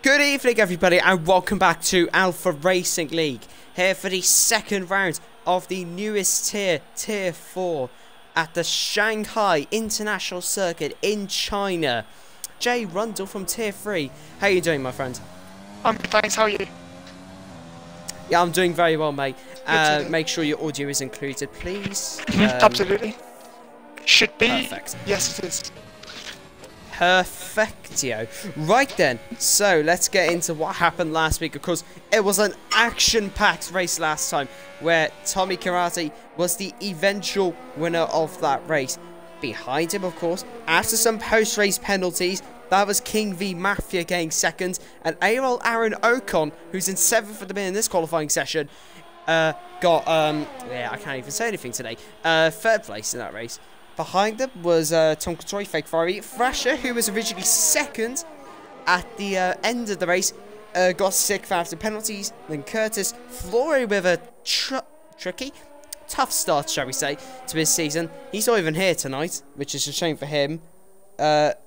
Good evening everybody and welcome back to Alpha Racing League, here for the second round of the newest tier, Tier 4, at the Shanghai International Circuit in China. Jay Rundle from Tier 3, how are you doing, my friend? I'm good, thanks, how are you? Yeah, I'm doing very well, mate. Make sure your audio is included, please. Absolutely. Should be. Perfect. Yes, it is. Perfectio. Right then, so let's get into what happened last week, because it was an action-packed race last time, where Tommy Karate was the eventual winner of that race. Behind him, of course, after some post-race penalties, that was King v Mafia getting second, and ARL Aaron Ocon, who's in 7th at the minute in this qualifying session, got, yeah, I can't even say anything today, 3rd place in that race. Behind them was Tom Couture, Fake Ferrari. Thrasher, who was originally 2nd at the end of the race, got 6th after penalties. Then Curtis, Flory with a tricky, tough start, shall we say, to his season. He's not even here tonight, which is a shame for him. Risa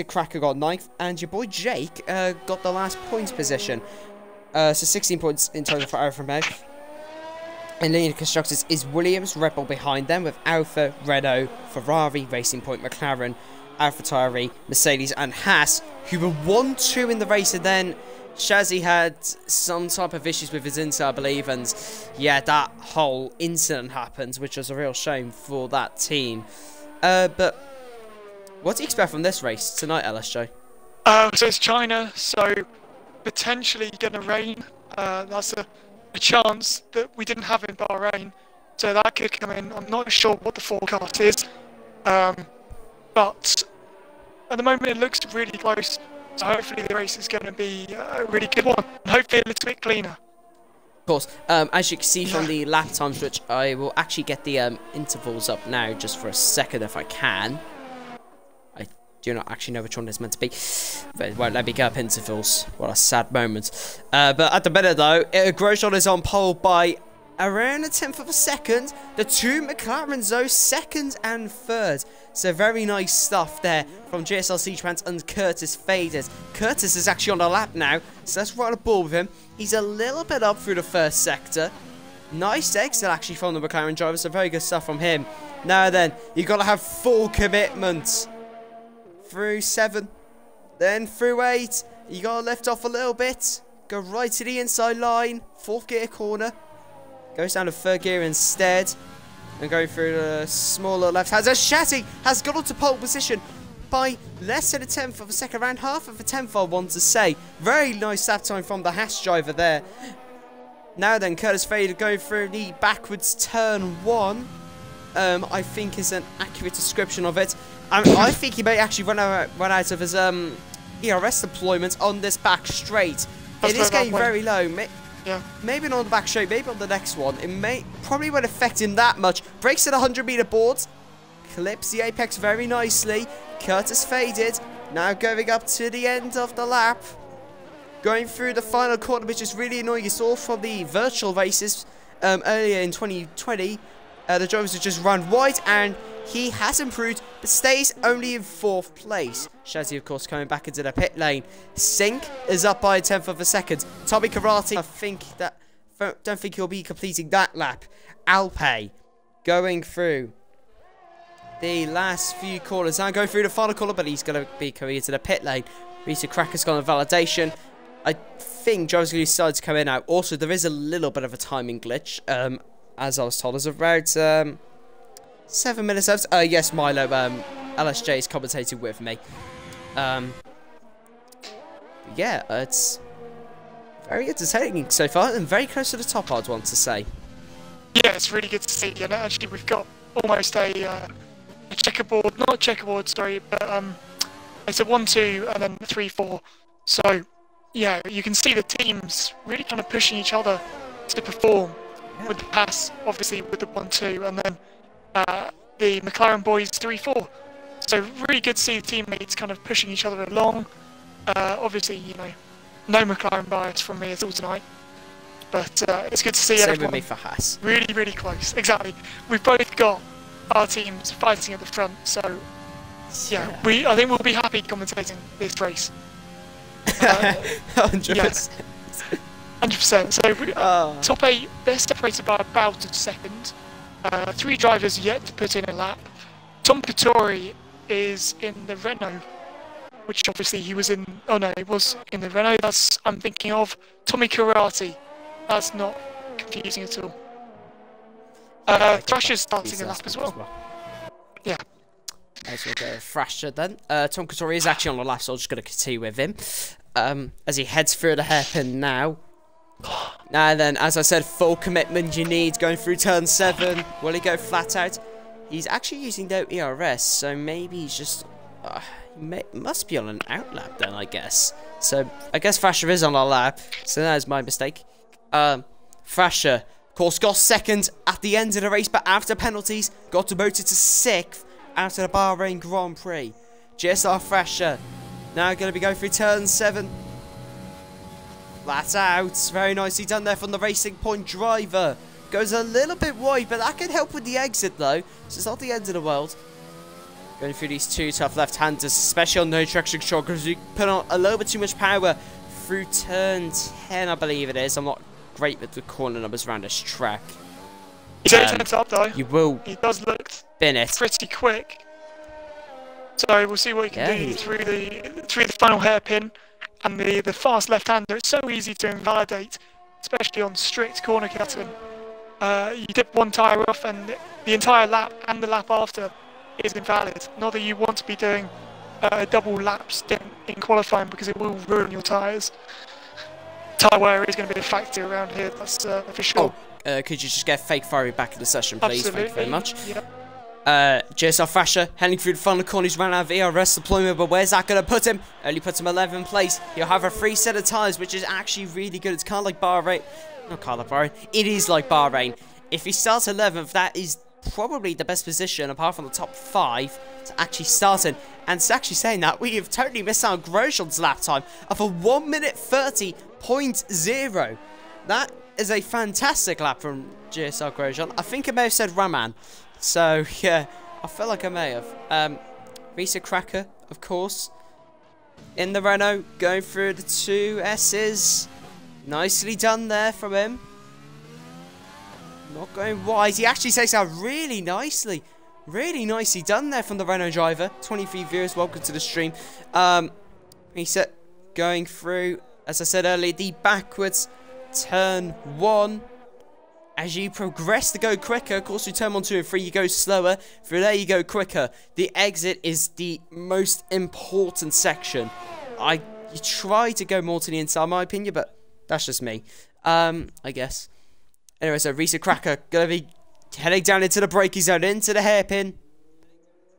Cracker got 9th, and your boy Jake got the last points position. So 16 points in total for Alfa Romeo. And leading constructors is Williams, Red Bull behind them, with Alfa, Renault, Ferrari, Racing Point, McLaren, AlphaTauri, Mercedes and Haas, who were 1-2 in the race, and then Shazzy had some type of issues with his insert, I believe, and yeah, that whole incident happened, which was a real shame for that team. But what do you expect from this race tonight, LSJ? So it's China, so potentially gonna rain. That's a chance that we didn't have in Bahrain, so that could come in. I'm not sure what the forecast is, but at the moment it looks really close, so hopefully the race is going to be a really good one, and hopefully a little bit cleaner. Of course, as you can see from the lap times, which I will actually get the intervals up now just for a second if I can. I do not actually know which one it's meant to be, but it won't let me get up intervals. What a sad moment. But at the minute though, Grosjean is on pole by around a 10th of a second. The two McLarens though, 2nd and 3rd. So very nice stuff there from GSLC Trans and Curtis faded. Curtis is actually on the lap now, so let's ride a ball with him. He's a little bit up through the first sector. Nice exit actually from the McLaren driver, so very good stuff from him. Now then, you've got to have full commitment. Through 7, then through 8, you gotta lift off a little bit, go right to the inside line, 4th gear corner, goes down to 3rd gear instead, and going through the smaller left hand. Shazzy has got onto pole position by less than a 10th of a second, around half of a 10th I want to say. Very nice lap time from the Haas driver there. Now then, Curtis Fader going through the backwards turn 1. I think is an accurate description of it. I think he may actually run out of his ERS deployment on this back straight. It is getting very low. Maybe not on the back straight, maybe on the next one. It probably won't affect him that much. Breaks at 100-meter boards. Clips the apex very nicely. Curtis faded. Now going up to the end of the lap. Going through the final corner, which is really annoying. You saw from the virtual races earlier in 2020. The drivers have just run wide, and he has improved, but stays only in 4th place. Shazzy, of course, coming back into the pit lane. Sink is up by a 10th of a second. Tommy Karate, don't think he'll be completing that lap. Alpay going through the last few corners. Now going through the final corner, but he's going to be coming into the pit lane. Risa Cracker's gone on validation. I think drivers going to decide to come in now. Also, there is a little bit of a timing glitch. As I was told, there's about 7 minutes left. Yes, Milo, LSJ is commentating with me. Yeah, it's very entertaining so far, and very close to the top, I'd want to say. Yeah, it's really good to see. And actually, we've got almost a checkerboard, not a checkerboard, sorry, but it's a 1-2 and then 3-4. So, yeah, you can see the teams really kind of pushing each other to perform. With the pass, obviously with the 1-2, and then the McLaren boys 3-4. So really good to see the teammates kind of pushing each other along. Obviously, you know, no McLaren bias from me at all tonight, but it's good to see everyone. Same with me for Haas. Really, really close. Exactly. We've both got our teams fighting at the front, so yeah, I think we'll be happy commentating this race. 100%. Yes. 100%. So top 8, they're separated by about a second. 3 drivers yet to put in a lap. Tom Katori is in the Renault, which obviously he was in. Oh no, he was in the Renault. That's I'm thinking of Tommy Karate. That's not confusing at all. Thrasher's starting a lap as well. Yeah. As we'll go with Thrasher then. Tom Katori is actually on the lap, so I'm just going to continue with him. As he heads through the hairpin now. Now then, as I said, full commitment you need going through turn 7. Will he go flat out? He's actually using no ERS, so maybe he's just... must be on an out lap then, I guess. So, I guess Thrasher is on a lap, so that is my mistake. Thrasher, of course, got second at the end of the race, but after penalties, got demoted to 6th after the Bahrain Grand Prix. GSR Thrasher, now going to be going through turn 7. Flat out, very nicely done there from the Racing Point driver. Goes a little bit wide, but that can help with the exit though, so it's not the end of the world. Going through these 2 tough left-handers, especially on no traction control, because you put on a little bit too much power through turn 10, I believe it is. I'm not great with the corner numbers around this track. He's 8 turns up though. You will. He does look spin it pretty quick. So we'll see what he can do through the final hairpin. And the fast left-hander, it's so easy to invalidate, especially on strict corner cutting. You dip one tyre off and the entire lap and the lap after is invalid. Not that you want to be doing a double lap stint in qualifying because it will ruin your tyres. Tyre wear is going to be a factor around here, that's for sure. Oh, could you just get Fake Fiery back in the session, please? Absolutely. Thank you very much. Yep. GSR Thrasher heading through the final corner. He's run out of ERS deployment, but where's that going to put him? Only puts him 11th place. He'll have a 3 set of tyres, which is actually really good. It's kind of like Bahrain. Not kind of like Bahrain. It is like Bahrain. If he starts 11th, that is probably the best position, apart from the top 5, to actually start in. And it's actually saying that we have totally missed out on Grosjean's lap time of a 1:30.0. That is a fantastic lap from GSR Grosjean. I think I may have said Raman. So, yeah, I feel like I may have. Risa Cracker, of course, in the Renault, going through the 2 S's. Nicely done there from him. Not going wide. He actually takes out really nicely. Really nicely done there from the Renault driver. 23 viewers, welcome to the stream. Risa going through, as I said earlier, the backwards turn 1. As you progress to go quicker, of course, through turn 1, 2, and 3, you go slower. Through there, you go quicker. The exit is the most important section. You try to go more to the inside, in my opinion, but that's just me. I guess. Anyway, so Risa Cracker gonna be heading down into the braking zone, into the hairpin.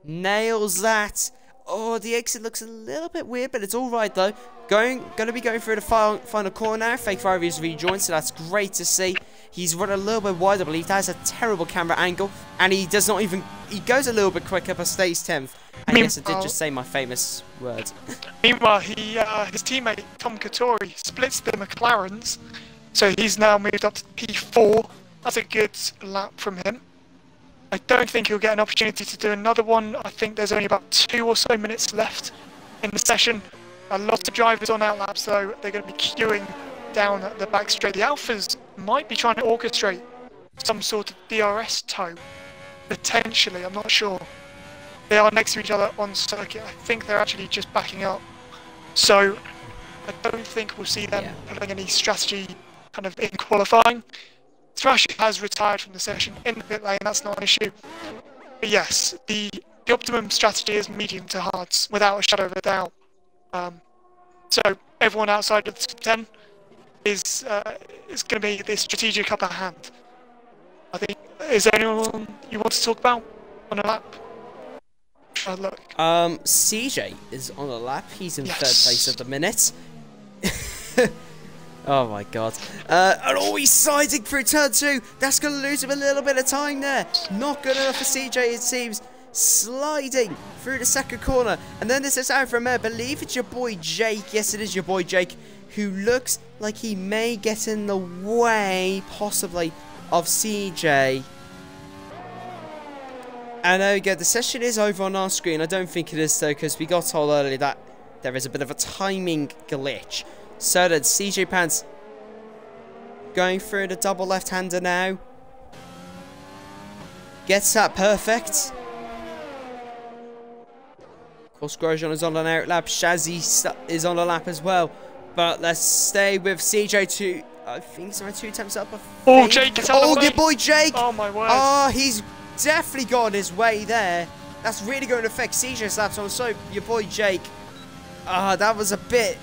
Nails that. Oh, the exit looks a little bit weird, but it's all right though. Gonna be going through the final corner now. Fake Fiery is rejoined, so that's great to see. He's run a little bit wide, I believe. That has a terrible camera angle, and he does not even. He goes a little bit quicker, but stays 10th. And yes, I did just say my famous words. Meanwhile, his teammate Tom Katori splits the McLarens, so he's now moved up to P4. That's a good lap from him. I don't think he'll get an opportunity to do another one. I think there's only about 2 or so minutes left in the session. A lot of drivers on outlaps, so they're going to be queuing down the back straight. The Alphas might be trying to orchestrate some sort of DRS tow, potentially, I'm not sure. They are next to each other on circuit. I think they're actually just backing up. So I don't think we'll see them putting any strategy kind of in qualifying. Thrasher has retired from the session in the pit lane, that's not an issue. But yes, the optimum strategy is medium to hards, without a shadow of a doubt. So everyone outside of the top 10 is going to be the strategic upper hand. I think, is there anyone you want to talk about on a lap? Look. CJ is on a lap. He's in 3rd place at the minute. Oh my god. And he's siding through turn 2. That's going to lose him a little bit of time there. Not good enough for CJ, it seems. Sliding through the 2nd corner. And then this is out from there. I believe it's your boy Jake. Yes, it is your boy Jake, who looks like he may get in the way, possibly, of CJ. And there we go. The session is over on our screen. I don't think it is, though, because we got told earlier that there is a bit of a timing glitch. So that CJ Pants going through the double left-hander now. Gets that perfect. Of course, Grosjean is on an out lap. Shazzy is on a lap as well. But let's stay with CJ to, I think it's around 2 attempts up. Oh, Jake is on the way. Your boy Jake. Oh, my word. Oh, he's definitely got his way there. That's really going to affect CJ's laps. So your boy Jake. That was a bit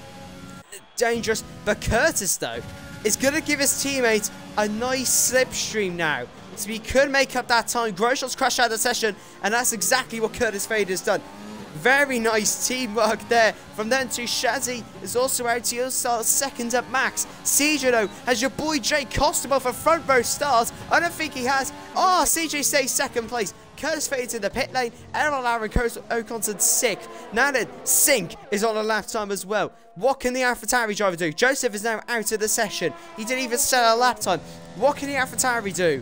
dangerous. But Curtis, though, is going to give his teammate a nice slipstream now. So he could make up that time. Grosjean's crashed out of the session. And that's exactly what Curtis Fader's done. Very nice teamwork there. From then to Shazzy is also out to your start second at max. CJ though has your boy Jake cost him off a front row start. I don't think he has. Oh, CJ stays second place. Curtis fades in the pit lane. ARL Ocon's in sixth. Now then, Sink is on a lap time as well. What can the AlphaTauri driver do? Joseph is now out of the session. He didn't even set a lap time. What can the AlphaTauri do?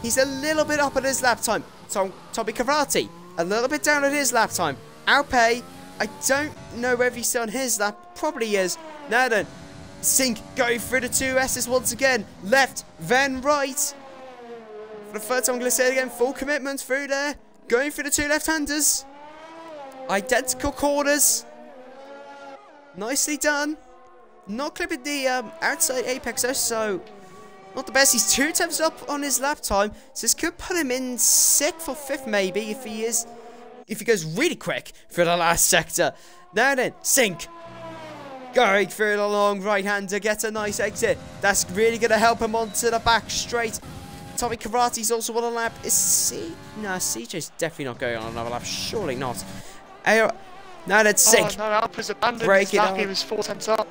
He's a little bit up on his lap time. Tommy Karate, a little bit down on his lap time. Alpe, I don't know whether he's still on his lap. Probably is. Now then, Sink going through the two S's once again. Left, then right. For the third time, I'm going to say it again. Full commitment through there. Going through the two left-handers. Identical corners. Nicely done. Not clipping the outside apex though, so not the best. He's 2 attempts up on his lap time. So this could put him in 6th or 5th maybe if he goes really quick for the last sector. Now then, Sink. Going through the long right-hander, gets a nice exit. That's really going to help him onto the back straight. Tommy Karate's also on a lap. No, CJ's definitely not going on another lap. Surely not. Now then, Sink. Oh, no, Alpa's abandoned his lap. He was 4 tenths up.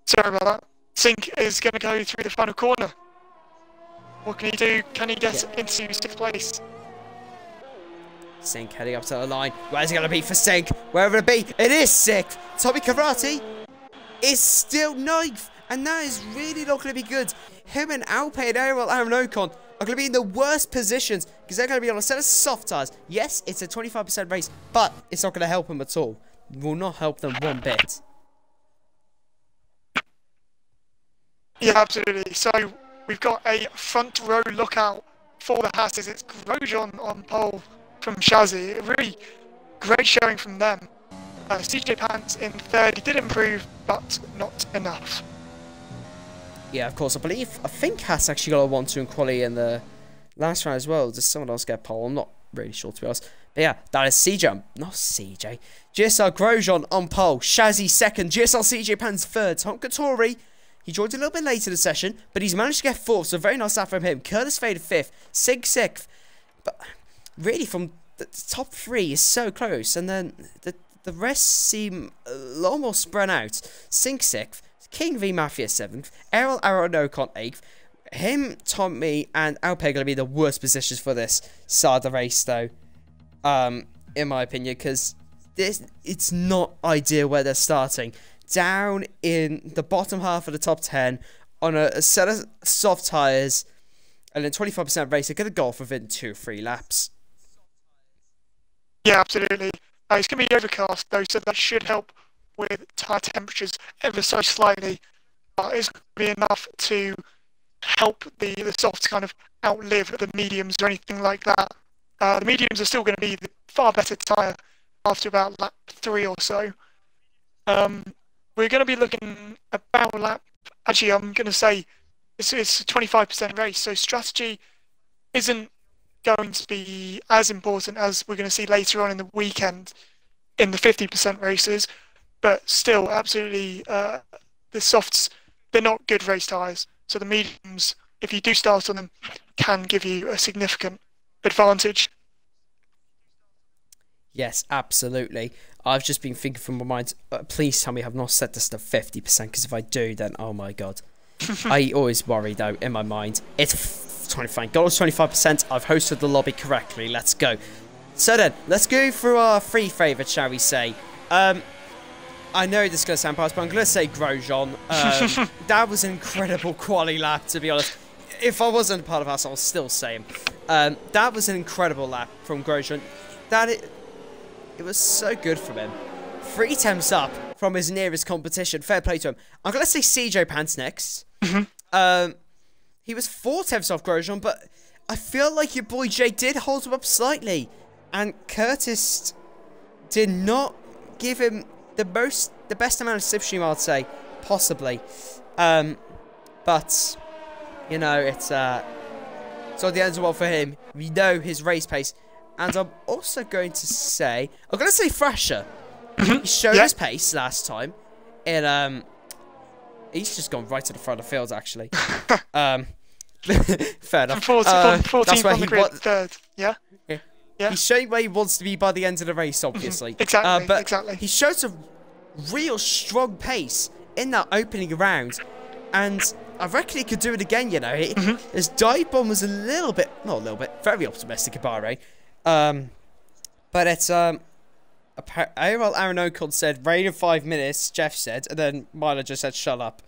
Sorry about that. Sink is going to go through the final corner. What can he do? Can he get into 6th place? Sink heading up to the line. Where's it going to be for Sink? Wherever it be, it is 6th. Tommy Karate is still 9th. And that is really not going to be good. Him and Alpe and ARL Ocon are going to be in the worst positions because they're going to be on a set of soft tyres. Yes, it's a 25% race, but it's not going to help them at all. It will not help them one bit. Yeah, absolutely. So we've got a front row lookout for the Hasses. It's Grosjean on pole from Shazzy. A really great showing from them. CJ Pants in 3rd. He did improve, but not enough. Yeah, of course. I think Haas actually got a 1-2 in quali in the last round as well. Does someone else get pole? I'm not really sure, to be honest. But yeah, that is CJ. Not CJ. GSL Grosjean on pole. Shazzy 2nd. GSL CJ Pans 3rd. Honkatori. He joined a little bit later in the session, but he's managed to get 4th. So very nice lap from him. Curtis Fader 5th. Sig 6th. But really, from the top 3 is so close. And then the rest seem a lot more spread out. Sink 6th. King v Mafia 7th, ARL Ocon 8th. Him, Tommy, and Alpe are going to be the worst positions for this side of the race, though. In my opinion, because it's not ideal where they're starting. Down in the bottom half of the top 10 on a set of soft tyres, and then 25% race. They're going to go off within 2-3 laps. Yeah, absolutely. It's going to be overcast, though, so that should help with tyre temperatures ever so slightly. It's going to be enough to help the softs kind of outlive the mediums or anything like that. The mediums are still going to be the far better tyre after about lap 3 or so. We're going to be looking about lap... Actually, I'm going to say it's a 25% race, so strategy isn't going to be as important as we're going to see later on in the weekend in the 50% races. But still, absolutely, the softs, they're not good race tyres. So the mediums, if you do start on them, can give you a significant advantage. Yes, absolutely. I've just been thinking from my mind, please tell me I've not set this to 50%, because if I do, then oh my god. I always worry, though, in my mind. It's 25. Goal is 25%. I've hosted the lobby correctly. Let's go. So then, let's go through our 3 favourites, shall we say. I know this is going to sound biased, but I'm going to say Grosjean. That was an incredible quali lap, to be honest. If I wasn't a part of us, I'll still say him. That was an incredible lap from Grosjean. It was so good from him. 3 attempts up from his nearest competition. Fair play to him. I'm going to say CJ Pants next. He was 4 attempts off Grosjean, but I feel like your boy Jay did hold him up slightly. And Curtis did not give him the best amount of slipstream, I'd say. Possibly. But, you know, it's all the ends well for him. We know his race pace. And I'm also going to say... I'm going to say Thrasher. He showed his pace last time. And, he's just gone right to the front of the field, actually. Fair enough. 14 that's where on the grid, third. Yeah? Yeah. He's showing where he wants to be by the end of the race, obviously. Exactly, but exactly. He showed some real strong pace in that opening round. And I reckon he could do it again, you know. His dive bomb was not a little bit, very optimistic at Bahrain. But it's, ARL Aaron Ocon said, rain in 5 minutes, Jeff said. And then Milo just said, shut up.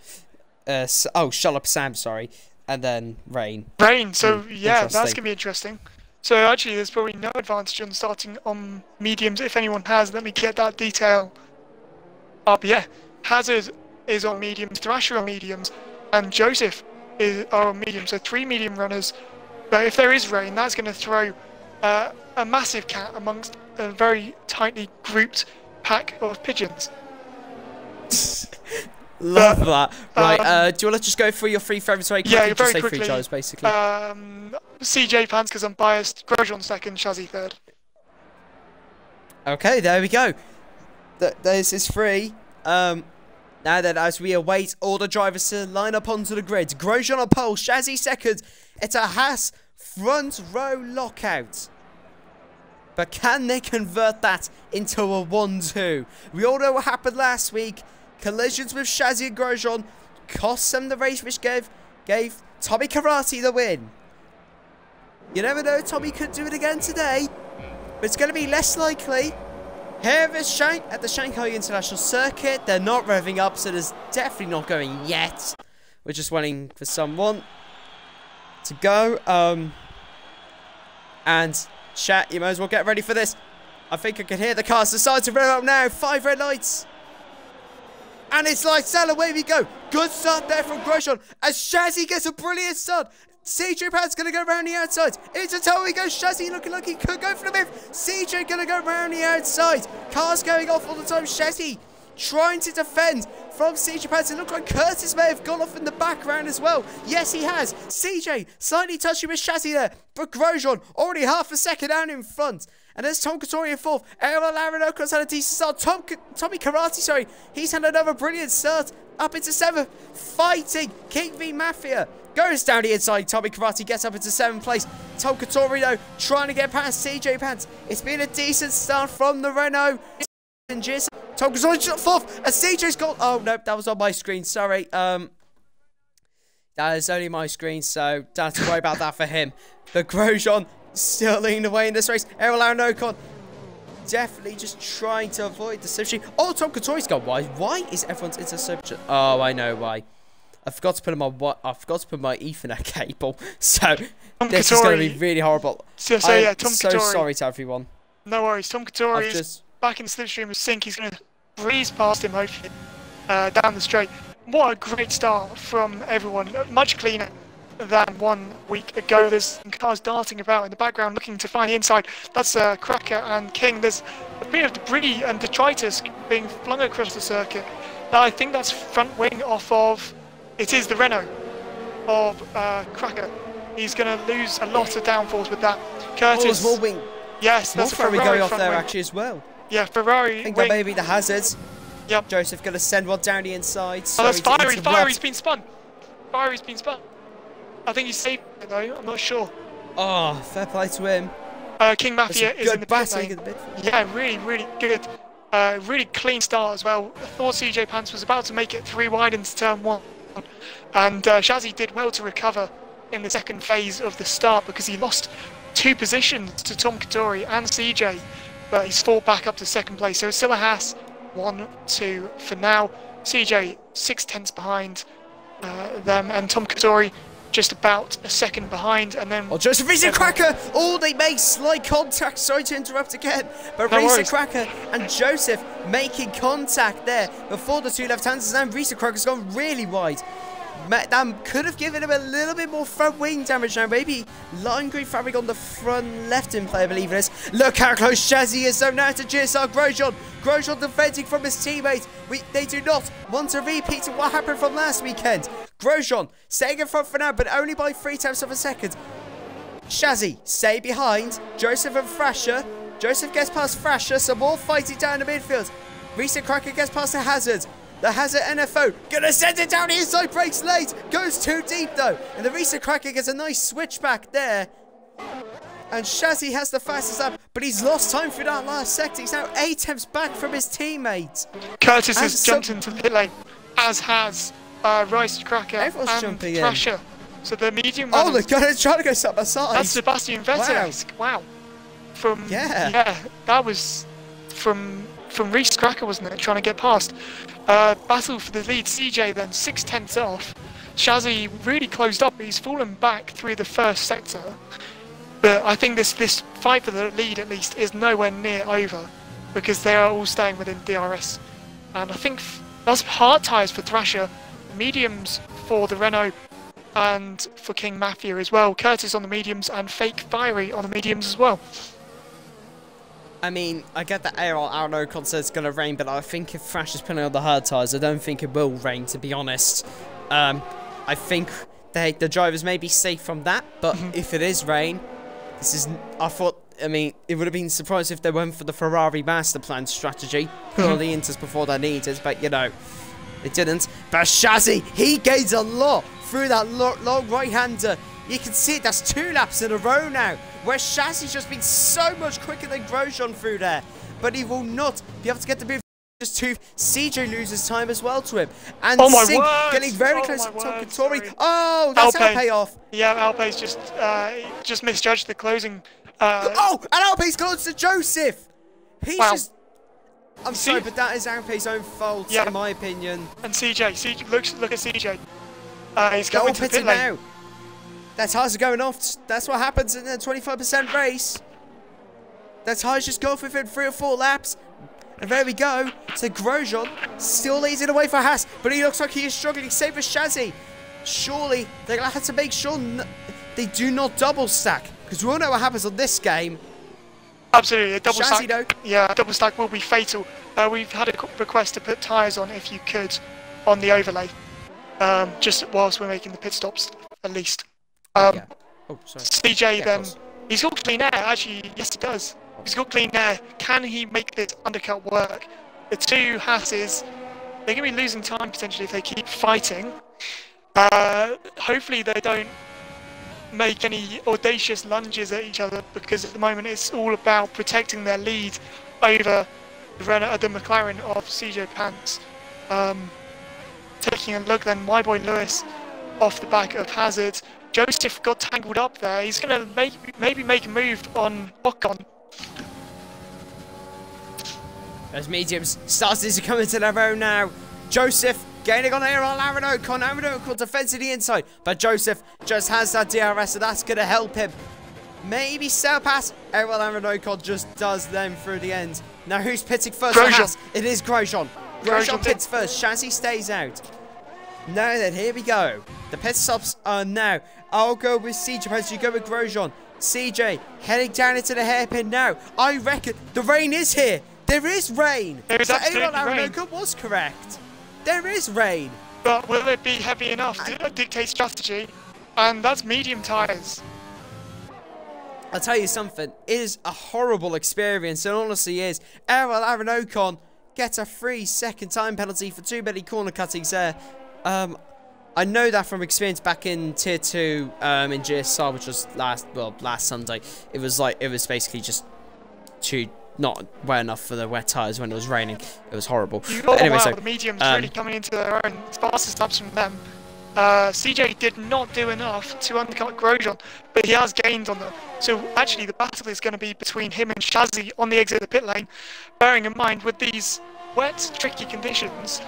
Shut up, Sam, sorry. And then rain. Rain, so yeah, that's going to be interesting. So actually, there's probably no advantage on starting on mediums. If anyone has, let me get that detail up. Yeah, Hazard is on mediums, Thrasher on mediums, and Joseph are on mediums. So 3 medium runners. But if there is rain, that's going to throw a massive cat amongst a very tightly grouped pack of pigeons. Love that. Right, do you want to just go through your 3 favourites very quickly? Yeah, very just quickly. 3 drivers, basically. CJ Pants, because I'm biased. Grosjean second, Shazzy third. Okay, there we go. There's his 3. Now then, as we await all the drivers to line up onto the grid. Grosjean on pole, Shazzy second. It's a Haas front row lockout. But can they convert that into a 1-2? We all know what happened last week. Collisions with Shazzy and Grosjean cost them the race, which gave Tommy Karate the win. You never know, Tommy could do it again today, but it's going to be less likely. Here is Shank at the Shanghai International Circuit. They're not revving up, so there's definitely not going yet. We're just waiting for someone to go. And chat, you might as well get ready for this. I think I can hear the cars decide to rev up now. 5 red lights. And it's lights out, away we go. Good start there from Grosjean as Shazzy gets a brilliant start. CJ Pant's going to go around the outside. Into toe he goes. Shazzy looking like he could go for the move. CJ going to go around the outside. Cars going off all the time. Shazzy trying to defend from CJ Pants. It looked like Curtis may have gone off in the background as well. Yes, he has. CJ slightly touching with Shazzy there. But Grosjean already half a second out in front. And there's Tom Katori in 4th. ARL Aaron Ocon's had a decent start. Tommy Karate, sorry. He's had another brilliant start. Up into 7th. Fighting King v Mafia. Goes down the inside. Tommy Karate gets up into 7th place. Tom Katori, though, trying to get past CJ Pants. It's been a decent start from the Renault. Tom Katori's 4th. And CJ's got... Oh, no, that was on my screen. Sorry. That is only my screen, so don't have to worry about that for him. But Grosjean still leading away in this race. ARL Aaron Ocon definitely just trying to avoid the slipstream. Oh, Tom Katori's gone wide. Why is everyone's into slipstream? Oh, I know why. I forgot to put my Ethernet cable. So this is going to be really horrible. So yeah, Tom so Katori, sorry to everyone. No worries. Tom Katori is back in the slipstream of Sink. He's going to breeze past him, hopefully, down the straight. What a great start from everyone. Much cleaner than 1 week ago. There's some cars darting about in the background looking to find the inside. That's Cracker and King. There's a bit of debris and detritus being flung across the circuit. Now, I think that's front wing off of... It is the Renault of Cracker. He's going to lose a lot of downforce with that. Curtis... Oh, wing. Yes, that's a Ferrari going off front there wing. actually as well. Yeah, Ferrari I think wing. that may be the hazards. Yep. Joseph going to send one down the inside. Oh, that's Fiery. Fiery's been spun. Fiery's been spun. I think he's saved it though, I'm not sure. Oh, fair play to him. King Mafia is in the pit lane. Yeah, really, really good. Really clean start as well. I thought CJ Pants was about to make it 3 wide into turn 1. And Shazzy did well to recover in the second phase of the start because he lost 2 positions to Tom Katori and CJ. But he's fought back up to 2nd place. So it's still a Haas 1-2 for now. CJ 6 tenths behind them, and Tom Katori just about a second behind, and then... Oh, Joseph Reese Cracker! Oh, they make slight contact. Sorry to interrupt again. But No Reese worries. Cracker and Joseph making contact there before the two left-handers. And Reese Cracker's gone really wide. That could have given him a little bit more front wing damage now. Maybe lime green fabric on the front left in play, I believe it is. Look how close Shazzy is though now to GSR Grosjean. Grosjean defending from his teammates. They do not want to repeat what happened from last weekend. Grosjean staying in front for now, but only by 0.3 of a second. Shazzy stay behind. Joseph and Thrasher. Joseph gets past Thrasher. Some more fighting down the midfield. Reese Cracker gets past the Hazard. The Hazard NFO gonna send it down the inside, breaks late, goes too deep though, and the Reese Cracker gets a nice switch back there. And Shazzy has the fastest lap, but he's lost time through that last sector. He's now 8 attempts back from his teammates. Curtis has jumped into the pit lane, as has Reese Cracker and Thrasher. So the medium runners... Oh, look, they're trying to go side by side. That's Sebastian Vettel. Wow. Yeah, that was from Reese Cracker, wasn't it? Trying to get past. Battle for the lead. CJ then 6/10 off. Shazzy really closed up. He's fallen back through the first sector. But I think this fight for the lead, at least, is nowhere near over, because they are all staying within DRS. And I think that's hard tyres for Thrasher, mediums for the Renault, and for King Mafia as well. Curtis on the mediums and Fake Fiery on the mediums as well. I mean, I get that ARL concert is going to rain, but I think if Thrash is putting on the hard tyres, I don't think it will rain, to be honest. I think the drivers may be safe from that, but if it is rain, I mean, it would have been surprised if they went for the Ferrari master plan strategy, put on the Inters before they needed, but you know, it didn't. But Shazzy, he gains a lot through that long right-hander. You can see it, that's 2 laps in a row now, where Shazzy's just been so much quicker than Grosjean through there. But he will not be able to get the move. Just 2. CJ loses time as well to him. And Singh getting very close to Tori. Oh, that's our payoff. Yeah, Alpe's just misjudged the closing. Oh, and Alpe's gone to Joseph. He's just... I'm sorry, but that is Alpe's own fault, in my opinion. And CJ, look at CJ. He's going to the pit lane. Now. Their tyres are going off. That's what happens in a 25% race. Their tyres just go off within 3 or 4 laps. And there we go. So Grosjean still leads it away for Haas. But he looks like he is struggling. Same for Shazzy. Surely they're going to have to make sure they do not double stack. Because we all know what happens on this game. Absolutely. A double Shazzy, stack. though. Yeah, a double stack will be fatal. We've had a request to put tyres on, if you could, on the overlay. Just whilst we're making the pit stops, at least. Oh, sorry. CJ then, he's got clean air, actually, yes he does. He's got clean air. Can he make this undercut work? The 2 Hasses, they're going to be losing time potentially if they keep fighting. Hopefully they don't make any audacious lunges at each other, because at the moment it's all about protecting their lead over the McLaren of CJ Pants. Taking a look then, my boy Lewis off the back of Hazard. Joseph got tangled up there. He's going to maybe make a move on Ocon. Those mediums starting to come into their own now. Joseph gaining on ARL Ocon. Ocon defends to the inside. But Joseph just has that DRS, so that's going to help him. Maybe sell pass. ARL Ocon just does them through the end. Now who's pitting first? Grosjean. It is Grosjean. Grosjean pits first. Chassis stays out. Now then, here we go. The pit stops are now. I'll go with CJ. As you go with Grosjean. CJ heading down into the hairpin now. I reckon the rain is here. There is rain. There is absolutely rain. Ocon was correct. There is rain. But will it be heavy enough to dictate strategy? And that's medium tyres. I'll tell you something. It is a horrible experience. It honestly is. ARL Ocon gets a 3-second time penalty for too many corner cuttings there. I know that from experience back in Tier 2 in GSR, which was last Sunday. It was basically just not wet enough for the wet tyres when it was raining. It was horrible. But anyway, so the mediums really coming into their own. Fastest laps from them. CJ did not do enough to undercut Grosjean, but he has gained on them. So actually the battle is going to be between him and Shazzy on the exit of the pit lane. Bearing in mind, with these wet, tricky conditions,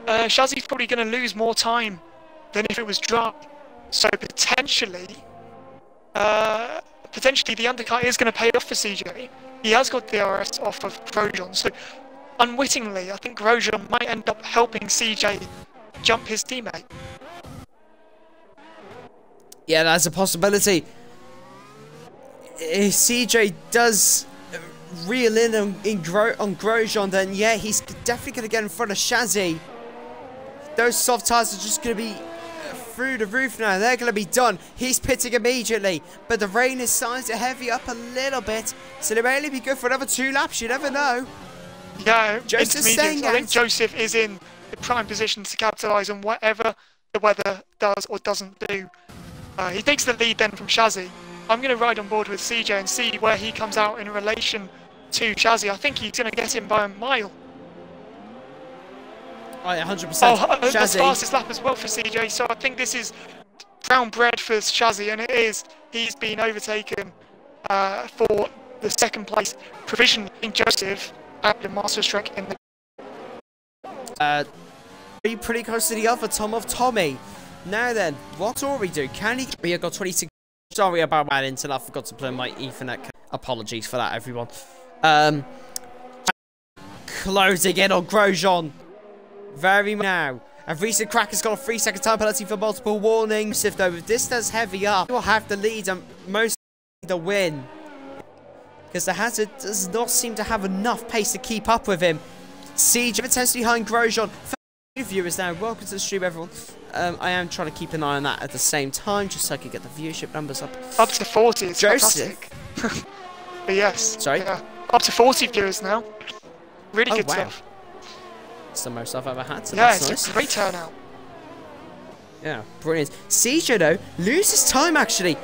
Shazzy's probably going to lose more time than if it was dry. So potentially the undercut is going to pay off for CJ. He has got the DRS off of Grosjean, so unwittingly, I think Grosjean might end up helping CJ jump his teammate. Yeah, that's a possibility. If CJ does reel in on Grosjean, then yeah, he's definitely going to get in front of Shazzy. Those soft tyres are just going to be through the roof now. They're going to be done. He's pitting immediately, but the rain is starting to heavy up a little bit, so they may only be good for another 2 laps. You never know. Yeah, Joseph's staying I think Joseph is in the prime position to capitalise on whatever the weather does or doesn't do. He takes the lead then from Shazzy. I'm going to ride on board with CJ and see where he comes out in relation to Shazzy. I think he's going to get him by a mile. Oh, yeah, 100%. Oh, that's fastest lap as well for CJ, so I think this is brown bread for Shazzy, and it is. He's been overtaken for the second place provision in Joseph at the Masters track in the... pretty close to the other Tom of Tommy. Now then, what do we do? Can he... We have got 26... Sorry about my internet, I forgot to play my Ethernet. Apologies for that, everyone. Closing in on Grosjean. Very now. And recent Cracker's got a 3-second time penalty for multiple warnings. If though, if this does heavy up, he will have the lead and most the win. Because the Hazard does not seem to have enough pace to keep up with him. CJ potentially behind Grosjean. For new viewers now, welcome to the stream, everyone. I am trying to keep an eye on that at the same time, just so I can get the viewership numbers up. Up to 40, it's Joseph. fantastic. But yes. Sorry? Yeah. Up to 40 viewers now. Really good stuff. It's the most I've ever had, so yeah, that's it's nice. a great turnout. Yeah, brilliant. CJ, though, loses time, actually,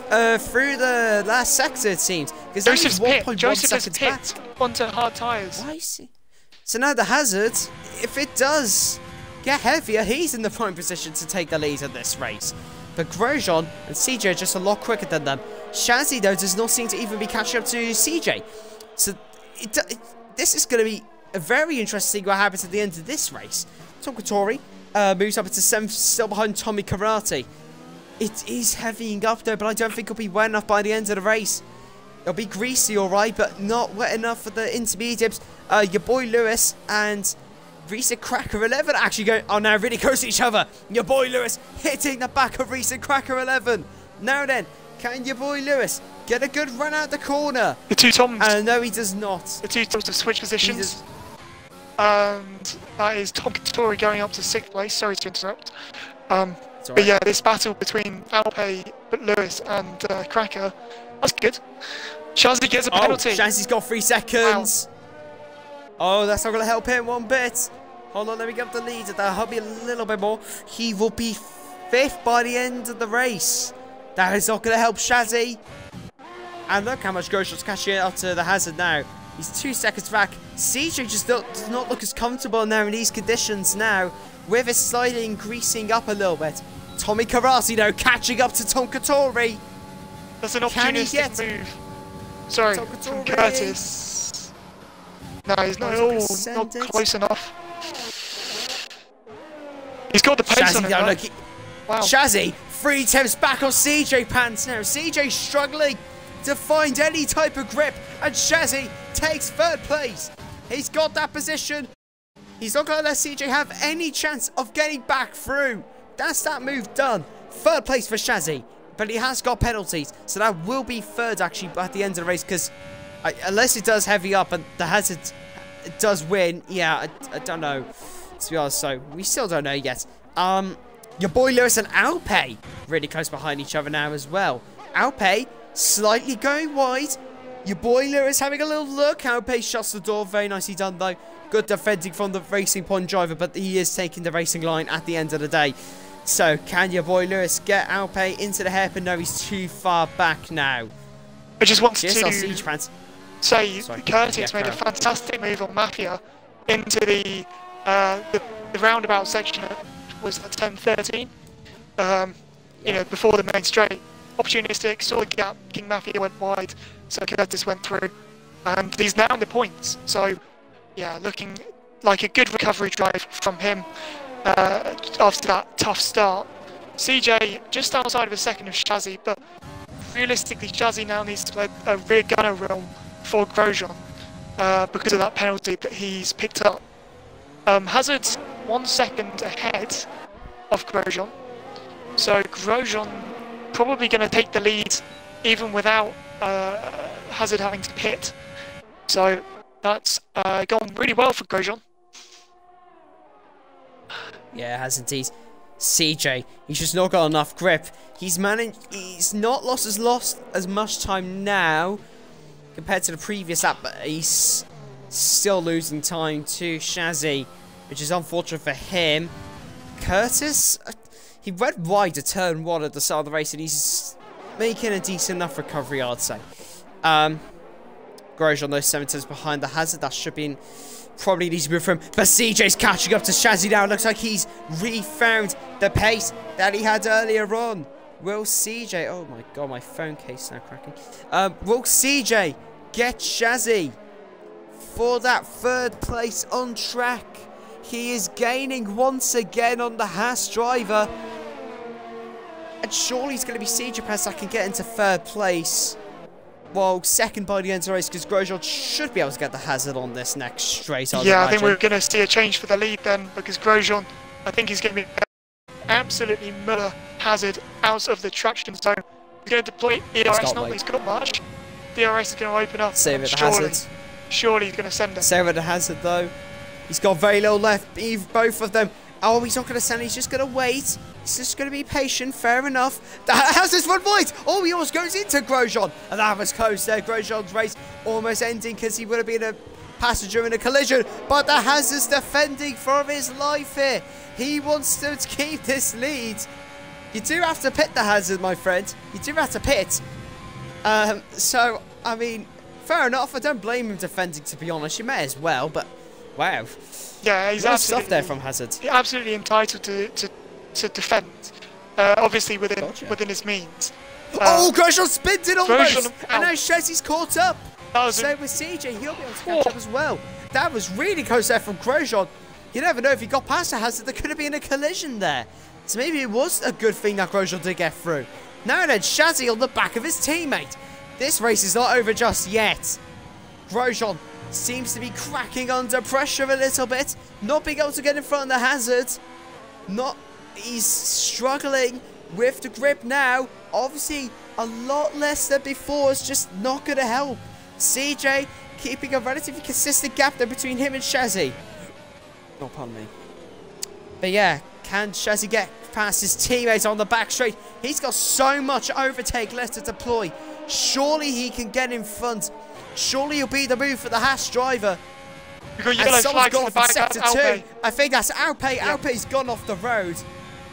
through the last sector, it seems. Because Joseph's pit. 1.1 Joseph has seconds pit back. onto hard tyres. Why is he... So now the Hazard, if it does get heavier, he's in the prime position to take the lead in this race. But Grosjean and CJ are just a lot quicker than them. Shazzy, though, does not seem to even be catching up to CJ. So this is going to be a very interesting what happens at the end of this race. Tom Katori moves up into 7th, still behind Tommy Karate. It is heavying up though, but I don't think it'll be wet enough by the end of the race. It'll be greasy, alright, but not wet enough for the intermediates. Your boy Lewis and Recent Cracker 11 actually going, oh now really close to each other. Your boy Lewis hitting the back of Recent Cracker 11. Now then, can your boy Lewis get a good run out the corner? The two Toms. No, he does not. The two Toms have switched positions. And that is Tom Katori going up to 6th place. Sorry to interrupt. But yeah, this battle between Alpe, Lewis and Cracker, that's good. Shazzy gets a penalty. Shazzy's got 3 seconds. Wow. Oh, that's not going to help him one bit. Hold on, let me get up the lead. That'll help me a little bit more. He will be 5th by the end of the race. That is not going to help Shazzy. And look how much Grosjean's catching up to the Hazard now. He's 2 seconds back. CJ just does not look as comfortable now in these conditions now. With his sliding, greasing up a little bit. Tommy Karate though catching up to Tom Katori. That's an opportunistic move. Sorry, from Curtis. No, he's not close enough. He's got the pace on him, right? Wow. Shazzy, 3 attempts back on CJ pants now. CJ struggling to find any type of grip, and Shazzy takes 3rd place. He's got that position. He's not going to let CJ have any chance of getting back through. That's that move done. 3rd place for Shazzy, but he has got penalties, so that will be 3rd actually at the end of the race, because unless it does heavy up and the Hazard does win, yeah, I don't know, to be honest, so we still don't know yet. Your boy Lewis and Alpe really close behind each other now as well. Alpe slightly going wide. Your boy Lewis having a little look. Alpe shuts the door. Very nicely done though. Good defending from the Racing Point driver, but he is taking the racing line at the end of the day. So can your boy Lewis get Alpe into the hairpin? No, he's too far back now. I just wanted to say Curtis made a fantastic move on Mafia into the roundabout section that was at 10:13. You know, before the main straight. Opportunistic, saw the gap, King Mafia went wide, so Curtis went through, and he's now in the points. So, yeah, looking like a good recovery drive from him after that tough start. CJ just outside of a second of Shazzy, but realistically, Shazzy now needs to play a rear gunner role for Grosjean because of that penalty that he's picked up. Hazard's 1 second ahead of Grosjean, so Grosjean probably going to take the lead even without Hazard having to pit. So that's gone really well for Grosjean. Yeah, it has indeed. CJ, he's just not got enough grip. He's not lost as much time now compared to the previous lap, but he's still losing time to Shazzy, which is unfortunate for him. Curtis, he went wide to turn 1 at the start of the race, and he's making a decent enough recovery, I'd say. Grosjean, those 7 tenths behind the Hazard. That should be probably needs to move for him. But CJ's catching up to Shazzy now. It looks like he's refound the pace that he had earlier on. Will CJ... Oh my god, my phone case is now cracking. Will CJ get Shazzy for that 3rd place on track? He is gaining once again on the Haas driver. And surely it's going to be CJ Perez that can get into 3rd place. Well, 2nd by the end of the race, because Grosjean should be able to get the Hazard on this next straight. Yeah, I think we're going to see a change for the lead then, because Grosjean, I think he's going to be absolutely muller Hazard out of the traction zone. He's going to deploy ERS, not that he's got much. DRS is going to open up. Save it the Hazard. Surely he's going to send it. Save it the Hazard, though. He's got very little left, both of them. Oh, he's not going to send it, he's just going to wait. He's just going to be patient, fair enough. The Hazard's run wide. Oh, he almost goes into Grosjean. And that was close there. Grosjean's race almost ending because he would have been a passenger in a collision. But the Hazard's defending for his life here. He wants to keep this lead. You do have to pit the Hazard, my friend. You do have to pit. So, I mean, fair enough. I don't blame him defending, to be honest. You may as well, but wow. Yeah, he's absolutely stuff there from Hazard. Absolutely entitled to defend, obviously within his means. Oh, Grosjean spinned it almost, and now Shazzy's caught up. So with CJ, he'll be able to catch up as well. That was really close there from Grosjean. You never know, if he got past the Hazard, there could have been a collision there. So maybe it was a good thing that Grosjean did get through. Now then, Shazzy on the back of his teammate. This race is not over just yet. Grosjean seems to be cracking under pressure a little bit, not being able to get in front of the Hazard. He's struggling with the grip now. Obviously, a lot less than before is just not going to help. CJ keeping a relatively consistent gap there between him and Shazzy. Oh, pardon me. But yeah, can Shazzy get past his teammates on the back straight? He's got so much overtake left to deploy. Surely he can get in front. Surely he'll be the move for the Haas driver. And someone's gone for sector 2. I think that's Alpay. Yeah. Alpay's gone off the road.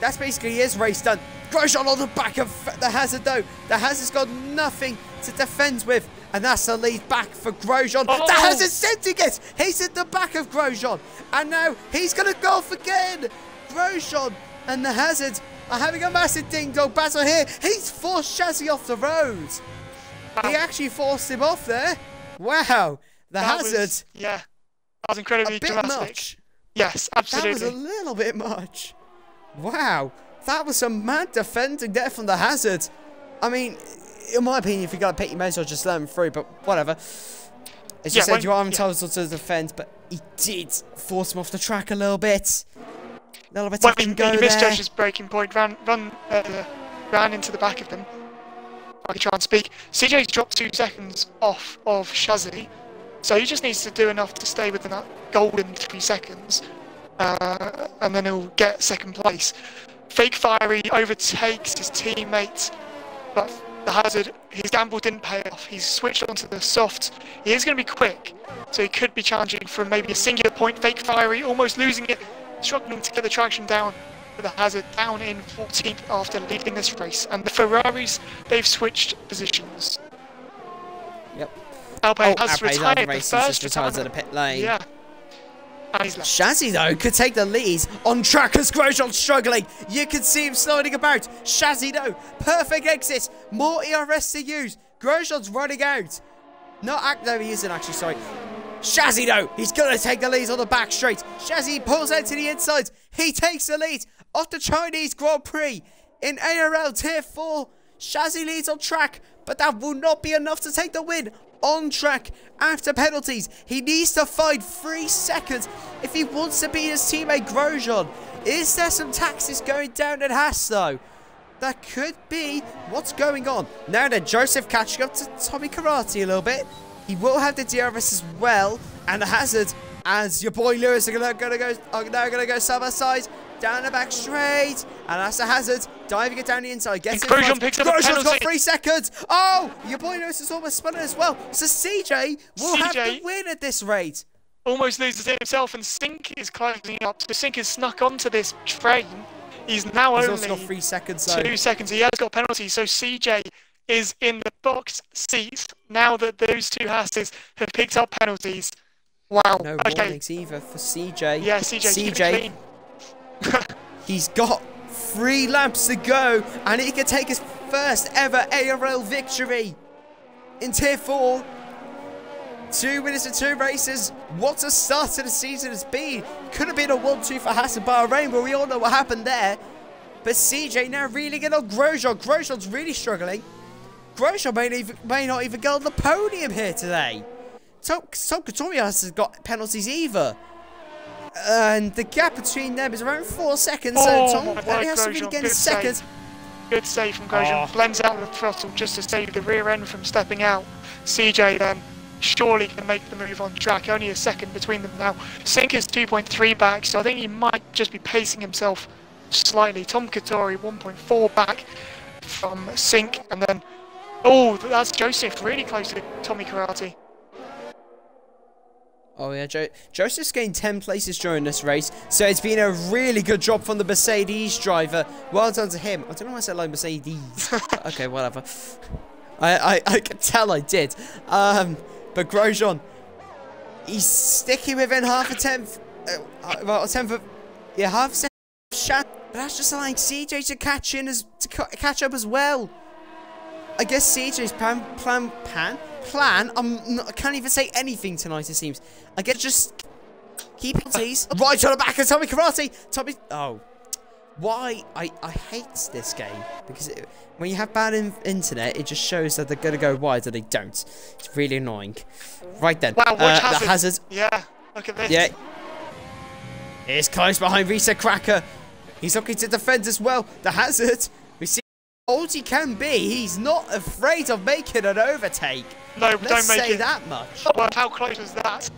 That's basically his race done. Grosjean on the back of the Hazard though. The Hazard's got nothing to defend with. And that's the lead back for Grosjean. Oh. The Hazard's sending it. He's at the back of Grosjean. And now he's going to go off again. Grosjean and the Hazard are having a massive ding-dong battle here. He's forced Shazzy off the road. He actually forced him off there. Wow. The Hazard. Yeah. That was incredibly dramatic. Much. Yes, absolutely. That was a little bit much. Wow. That was some mad defending there from the Hazard. I mean, in my opinion, if you got to pick, you may as well just let him through, but whatever. As you said, you are entitled to defend, but he did force him off the track a little bit. A little bit touch and go there. He misjudged his braking point, ran into the back of them. I can try and speak. CJ's dropped 2 seconds off of Shazzy, so he just needs to do enough to stay within that golden 3 seconds, and then he'll get 2nd place. Fake Fiery overtakes his teammate, but the Hazard, his gamble didn't pay off. He's switched onto the soft. He is going to be quick, so he could be challenging for maybe a singular point. Fake Fiery almost losing it, struggling to get the traction down. The Hazard down in 14th after leading this race, and the Ferraris, they've switched positions. Yep. Alpay has retired the first retired at the pit lane. Yeah. And he's left. Shazzy though could take the lead on track as Grosjean struggling. You can see him sliding about. Shazzy though, perfect exit. More ERS to use. Grosjean's running out. No, he isn't actually, sorry. Shazzy though, he's going to take the lead on the back straight. Shazzy pulls out to the inside. He takes the lead off the Chinese Grand Prix. in ARL Tier 4. Shazzy leads on track, but that will not be enough to take the win. On track after penalties. He needs to find 3 seconds if he wants to beat his teammate Grosjean. Is there some taxes going down at Haas though? That could be what's going on. Now then, Joseph catching up to Tommy Karate a little bit. He will have the DRS as well. And the hazard as your boy Lewis are now going to go side by side. Down the back straight. And that's the hazard. Diving it down the inside. Gets in front. Grosjean's got 3 seconds. Oh, your boy Lewis is almost spun it as well. So CJ will have the win at this rate. Almost loses it himself, and Sink is closing up. So Sink has snuck onto this train. He's now only also got 3 seconds. So 2 seconds. He has got penalties. So CJ is in the box seat now that those 2 Hasses have picked up penalties. Wow. No warnings either for CJ. Yeah, CJ. He's got 3 laps to go, and he can take his first ever ARL victory in Tier 4. 2 winners and 2 races. What a start to the season has been. Could have been a 1-2 for Hassan Bahrain, but we all know what happened there. But CJ now reeling in on Grosjean. Grosjean's really struggling. Grosjean may not even go on the podium here today. Tom Katori hasn't got penalties either. And the gap between them is around 4 seconds. So Tom has to really get in seconds. Good save from Grosjean. Blends out the throttle just to save the rear end from stepping out. CJ then surely can make the move on track. Only a second between them now. Sink is 2.3 back, so I think he might just be pacing himself slightly. Tom Katori 1.4 back from Sink, and then oh, that's Joseph really close to Tommy Karate. Oh yeah, Joseph's gained 10 places during this race, so it's been a really good job from the Mercedes driver. Well done to him. I don't know why I said like Mercedes. Okay, whatever. I can tell I did. But Grosjean, he's sticking within half a tenth. Well, a tenth of, yeah, half a second shot. But that's just allowing CJ to catch up as well. I guess CJ's plan. I can't even say anything tonight. It seems. I guess just keep it tease. Right on the back of Tommy Karate. Tommy. Oh, why? I hate this game because when you have bad internet, it just shows that they're gonna go wide and they don't. It's really annoying. Right then. Wow, watch the hazard. Yeah. Look at this. Yeah. It's close behind Reset Cracker. He's looking to defend as well. The hazard. We see how old he can be. He's not afraid of making an overtake. No, Let's don't make say it that much. Well, how close was that?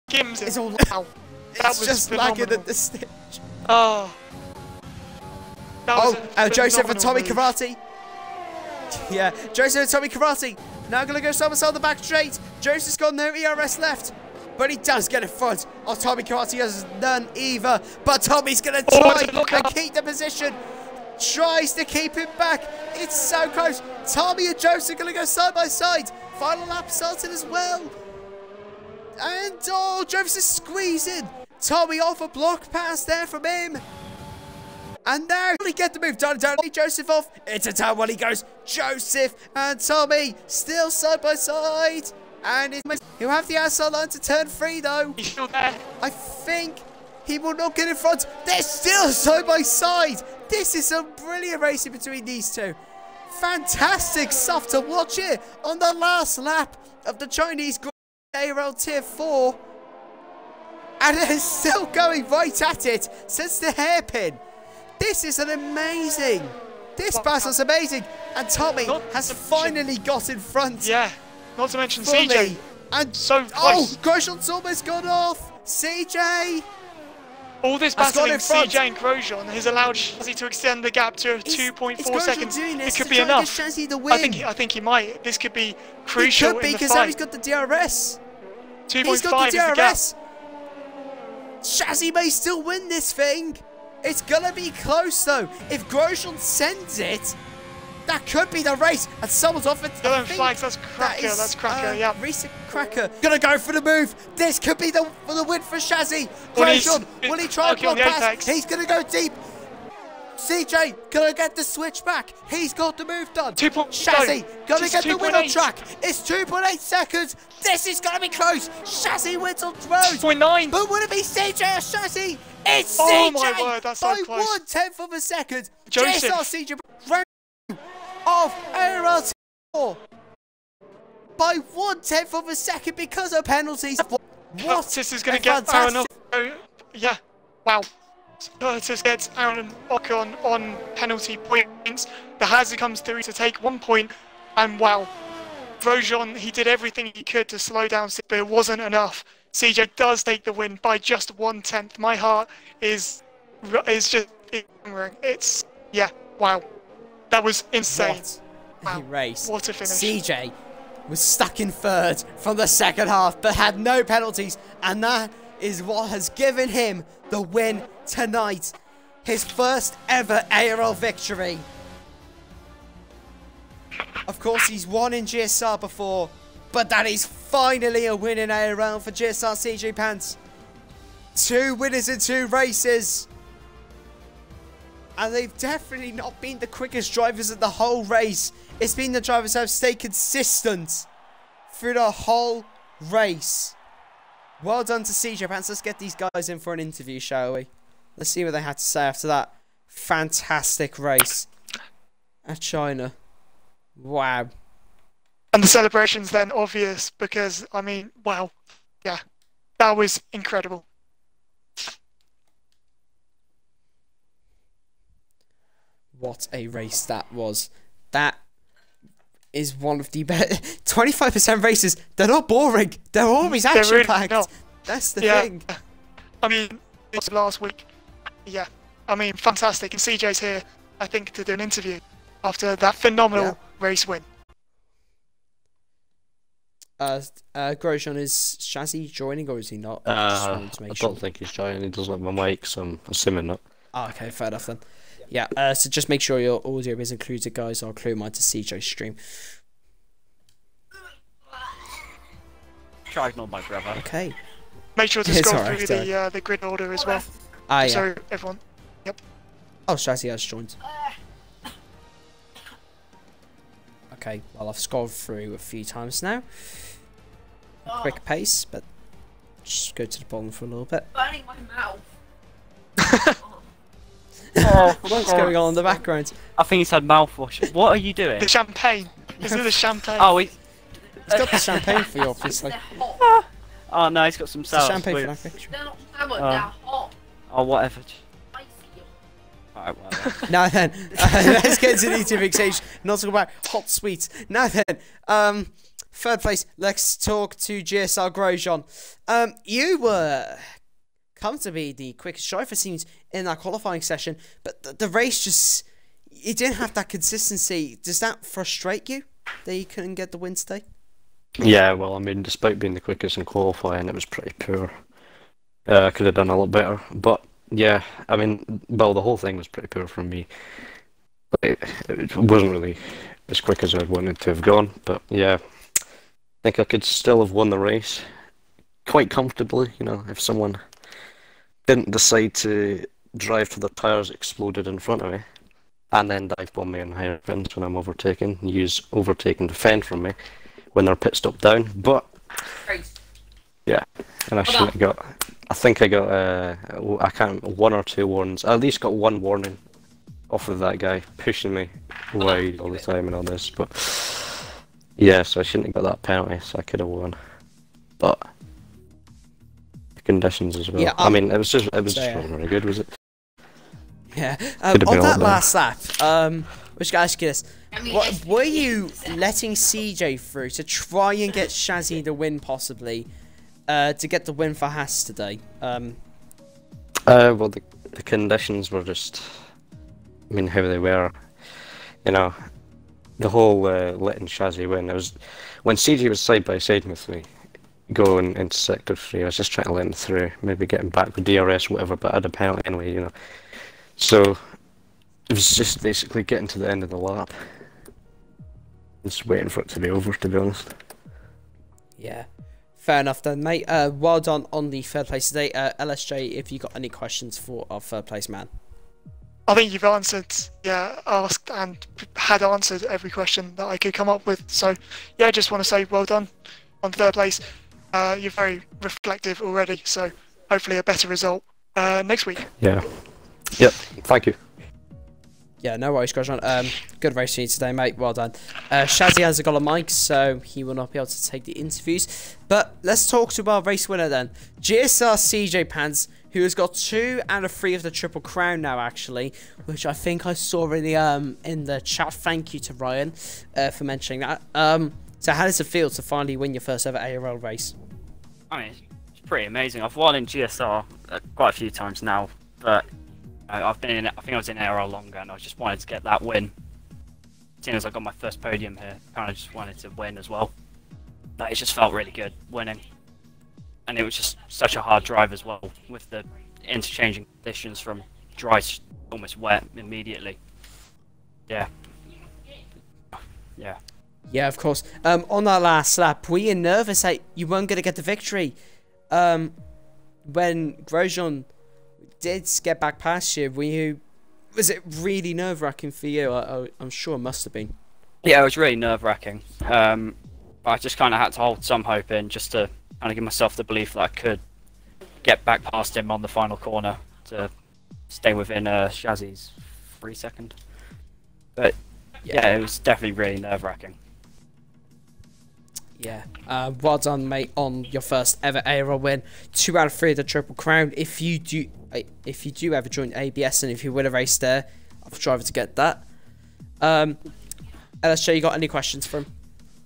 Gims It's all. wow. It's just lagging at the stage. Oh. Joseph and Tommy move. Karate. Yeah, Joseph and Tommy Karate. Now going to go side by side on the back straight. Joseph's got no ERS left. But he does get in front. Oh, Tommy Karate has none either. But Tommy's going to try and keep the position. Tries to keep him back. It's so close. Tommy and Joseph are going to go side by side. Final lap started as well. And oh, Joseph is squeezing. Tommy off a block pass there from him. And now he get the move done. Joseph off. It's a time when he goes. Joseph and Tommy still side by side. And he'll have the outside line to turn 3 though. He's still there. I think he will not get in front. They're still side by side. This is some brilliant racing between these two. Fantastic stuff to watch here on the last lap of the Chinese ARL Tier 4. And they're still going right at it since the hairpin. This is an amazing. This battle's amazing. And Tommy has finally got in front. Yeah, not to mention fully. CJ. And so close. Oh, Grosjean's almost gone off. CJ. All this battling CJ and Grosjean has allowed Shazzy to extend the gap to 2.4 seconds. It could be enough. I think he might. This could be crucial. It could be because now he's got the DRS. 2.5 he's got the DRS. Is the gap. Shazzy may still win this thing. It's gonna be close though. If Grosjean sends it, that could be the race. And someone's off it. Yellow flags. That's Cracker. That's Cracker. Yeah. Reset Cracker gonna go for the move. This could be the win for Shazzy. Grosjean, will he try and block pass? He's gonna go deep. CJ gonna get the switch back. He's got the move done. Shazzy gonna get the win on track. It's 2.8 seconds. This is gonna be close. Shazzy wins on road. 2.9. But would it be CJ or Shazzy? It's Oh CJ my word, that's so by close. 1/10 of a second. Joseph. JSR CJ round of ARL 4 by 1/10 of a second because of penalties. What? This is going a to get Aaron fantastic... Yeah, wow. Curtis gets Aaron Ocon on penalty points. The hazard comes through to take 1 point, and wow, Grosjean, he did everything he could to slow down, but it wasn't enough. CJ does take the win by just 1/10. My heart is just hammering. It's, yeah, wow. That was insane. What a race. What a finish. CJ was stuck in third from the second half, but had no penalties, and that is what has given him the win tonight. His first ever ARL victory. Of course, he's won in GSR before, but that is finally a win in ARL for GSR CJ Pants. 2 winners in 2 races. And they've definitely not been the quickest drivers of the whole race. It's been the drivers who have stayed consistent through the whole race. Well done to CJ Pants. Let's get these guys in for an interview, shall we? Let's see what they had to say after that fantastic race at China. Wow. And the celebration's then obvious because, I mean, wow. Yeah, that was incredible. What a race that was. That is one of the best. 25% races, they're not boring. They're always action-packed. Really that's the thing. I mean, it was last week. Yeah, I mean, fantastic. And CJ's here, I think, to do an interview after that phenomenal race win. Grosjean, is Shazzy joining or is he not? I don't think he's joining. He doesn't have my mic, so I'm assuming not. Oh, okay, fair enough then. Yeah, so just make sure your audio is included, guys. I'll include mine to CJ's stream. Try ignore my brother. Okay. Make sure to scroll through the grid order as well. Ah, yeah. So everyone. Yep. Oh, Shazzy has joined. Okay, well, I've scrolled through a few times now. A quick pace, but just go to the bottom for a little bit. Burning my mouth. What's going on in the background? I think he's had mouthwash. What are you doing? The champagne. Is it the champagne? Oh, He's got the champagne for you, obviously. Oh no, he's got some sour. Champagne for that picture. They're not sour, they're hot. Oh, whatever. Spicy. Alright, whatever. Now then, let's get to the eating exchange. Not talk about hot sweets. Now then, third place. Let's talk to GSR Grosjean. You were come to be the quickest driver seems in that qualifying session, but the race just it didn't have that consistency. Does that frustrate you that you couldn't get the win today? Yeah, well, I mean, despite being the quickest in qualifying, it was pretty poor. I could have done a lot better, but yeah, I mean, well, the whole thing was pretty poor from me. It wasn't really as quick as I'd wanted to have gone, but yeah, I think I could still have won the race quite comfortably, you know, if someone didn't decide to drive till the tyres exploded in front of me and then dive bomb me in higher fins when I'm overtaken, use overtaking to fend from me when they're pit stop down, but yeah, and I should have got, I think I got, I can't, 1 or 2 warnings, I at least got 1 warning off of that guy pushing me wide all the time and all this, but yeah, so I shouldn't have got that penalty, so I could have won, but the conditions as well. Yeah, I mean, it was just wasn't very good, was it? Yeah. On that last lap, which I ask you this: were you letting CJ through to try and get Shazzy the win, possibly, to get the win for Haas today? Well, the conditions were just, I mean, how they were. You know, the whole letting Shazzy win. It was when CJ was side by side with me, going into sector 3. I was just trying to let him through, maybe getting back with DRS, whatever. But I had a penalty anyway, you know. So it was just basically getting to the end of the lap, just waiting for it to be over, to be honest. Yeah, fair enough then, mate. Well done on the third place today. LSJ, if you got any questions for our third place man? I think you've answered, asked and had answered every question that I could come up with. So, yeah, I just want to say well done on third place. You're very reflective already, so hopefully a better result next week. Yeah. Yep. Thank you. Yeah, no worries, Grosjean. Good race for you today, mate. Well done. Shazzy hasn't got a mic, so he will not be able to take the interviews. But let's talk to our race winner then. GSR CJ Pants, who has got 2 out of 3 of the Triple Crown now, actually, which I think I saw in the chat. Thank you to Ryan for mentioning that. So how does it feel to finally win your first ever ARL race? I mean, it's pretty amazing. I've won in GSR quite a few times now, but I've been in. I think I was in ARL longer, and I just wanted to get that win. As soon as I got my first podium here, kind of just wanted to win as well. But it just felt really good winning, and it was just such a hard drive as well, with the interchanging conditions from dry to almost wet immediately. Yeah. Yeah. Yeah, of course. On that last lap, were you nervous that you weren't going to get the victory? When Grosjean did get back past you, was it really nerve-wracking for you? I'm sure it must have been. Yeah, it was really nerve-wracking. I just kind of had to hold some hope in, just to kind of give myself the belief that I could get back past him on the final corner to stay within Shazzy's 3 second. But yeah, it was definitely really nerve-wracking. Yeah, well done, mate, on your first ever ARL win. 2 out of 3 of the Triple Crown. If you do ever join ABS and if you win a race there, I'll try to get that. LSJ, you got any questions for him?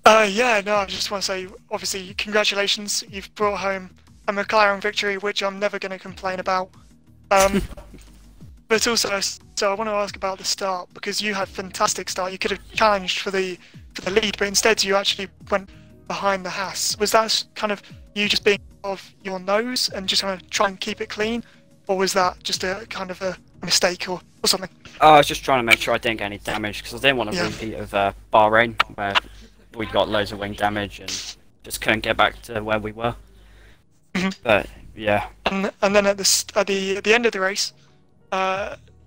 Yeah, no, I just want to say, obviously, congratulations. You've brought home a McLaren victory, which I'm never going to complain about. But also, so I want to ask about the start, because you had a fantastic start. You could have challenged for the lead, but instead you actually went behind the Haas. Was that kind of you just being off your nose and just kind of try and keep it clean, or was that just a kind of a mistake or something? I was just trying to make sure I didn't get any damage, because I didn't want to repeat of Bahrain, where we got loads of wing damage and just couldn't get back to where we were. But yeah. And then at the end of the race,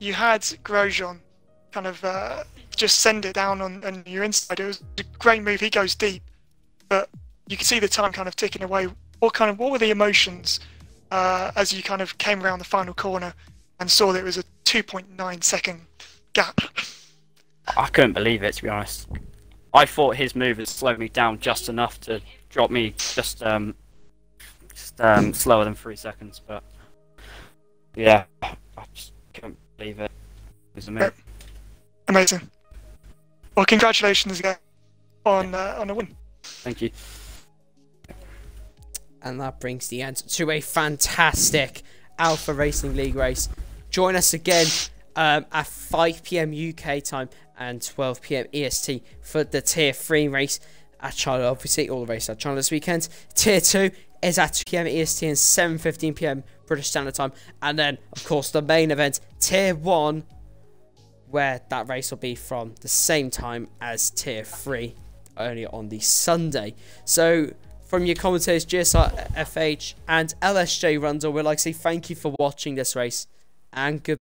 you had Grosjean kind of just send it down on your inside. It was a great move. He goes deep, but you can see the time kind of ticking away. What were the emotions as you kind of came around the final corner and saw that it was a 2.9 second gap? I couldn't believe it, to be honest. I thought his move had slowed me down just enough to drop me just slower than 3 seconds, but yeah, I just couldn't believe it. It was amazing. Amazing. Well, congratulations again on a win. Thank you. And that brings the end to a fantastic Alpha Racing League race. Join us again at 5 PM UK time and 12 PM EST for the Tier 3 race at China. Obviously, all the races at China this weekend. Tier 2 is at 2 PM EST and 7:15 PM British Standard Time. And then, of course, the main event, Tier 1, where that race will be from the same time as Tier 3, only on the Sunday. So, from your commentators, GSR FH and LSJ Rundle, we'd like to say thank you for watching this race, and goodbye.